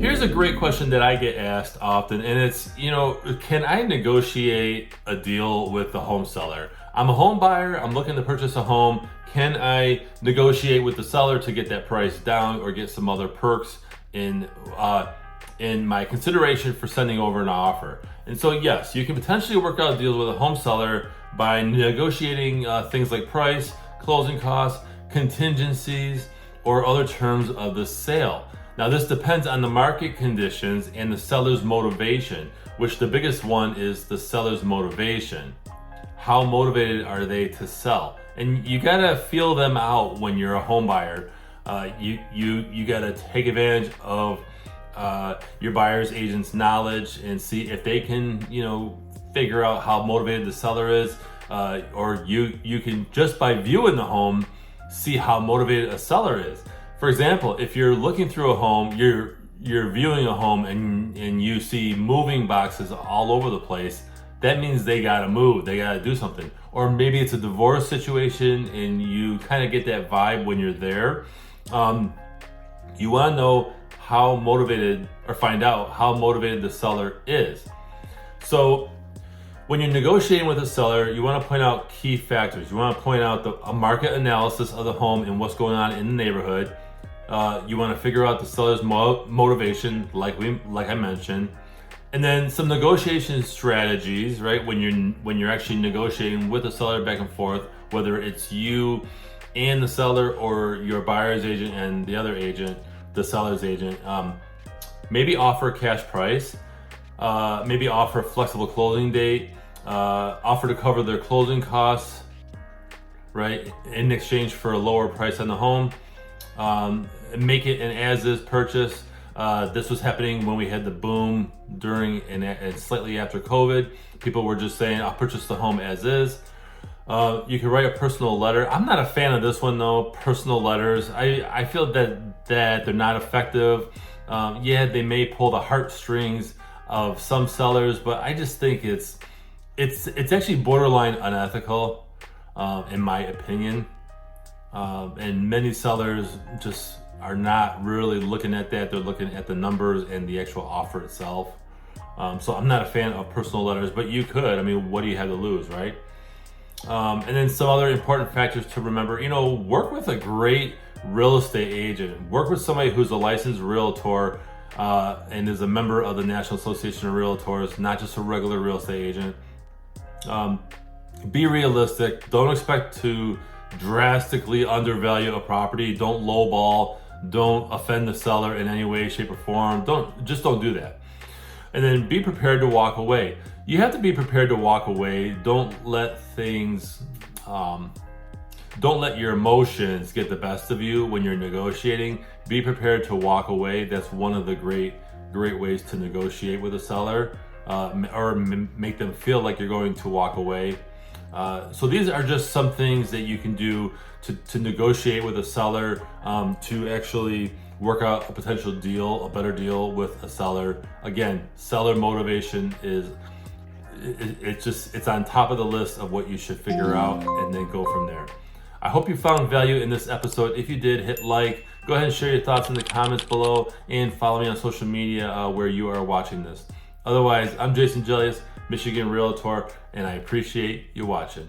Here's a great question that I get asked often, and it's, can I negotiate a deal with the home seller? I'm a home buyer, I'm looking to purchase a home. Can I negotiate with the seller to get that price down or get some other perks in my consideration for sending over an offer? And so yes, you can potentially work out deals with a home seller by negotiating things like price, closing costs, contingencies, or other terms of the sale. Now this depends on the market conditions and the seller's motivation, which the biggest one is the seller's motivation. How motivated are they to sell? And you gotta feel them out when you're a home buyer. You gotta take advantage of your buyer's agent's knowledge and see if they can, figure out how motivated the seller is, or you can just by viewing the home see how motivated a seller is. For example, if you're looking through a home, you're viewing a home and you see moving boxes all over the place, that means they gotta move, they gotta do something. Or maybe it's a divorce situation and you kind of get that vibe when you're there. You wanna know how motivated, or find out how motivated the seller is. So when you're negotiating with a seller, you want to point out key factors. You want to point out a market analysis of the home and what's going on in the neighborhood. You want to figure out the seller's motivation, like I mentioned, and then some negotiation strategies. Right, when you're actually negotiating with the seller back and forth, whether it's you and the seller or your buyer's agent and the other agent, the seller's agent. Maybe offer a cash price. Maybe offer a flexible closing date. Offer to cover their closing costs, right, in exchange for a lower price on the home. Make it an as-is purchase. This was happening when we had the boom during and slightly after COVID. People were just saying, I'll purchase the home as is. You can write a personal letter. I'm not a fan of this one though, personal letters. I feel that they're not effective. Yeah, they may pull the heartstrings of some sellers, but I just think it's actually borderline unethical, in my opinion. And many sellers just are not really looking at that. They're looking at the numbers and the actual offer itself. So I'm not a fan of personal letters, but you could. I mean, what do you have to lose, right? And then some other important factors to remember, work with a great real estate agent. Work with somebody who's a licensed realtor and is a member of the National Association of Realtors, not just a regular real estate agent. Be realistic. Don't expect to drastically undervalue a property. Don't lowball. Don't offend the seller in any way, shape, or form. Don't do that. And then be prepared to walk away. You have to be prepared to walk away. Don't let your emotions get the best of you when you're negotiating. Be prepared to walk away. That's one of the great ways to negotiate with a seller, or make them feel like you're going to walk away. So these are just some things that you can do to negotiate with a seller, to actually work out a potential deal, a better deal with a seller. Again, seller motivation it's on top of the list of what you should figure out and then go from there. I hope you found value in this episode. If you did, hit like. Go ahead and share your thoughts in the comments below and follow me on social media where you are watching this. Otherwise, I'm Jason Gelios, Michigan Realtor, and I appreciate you watching.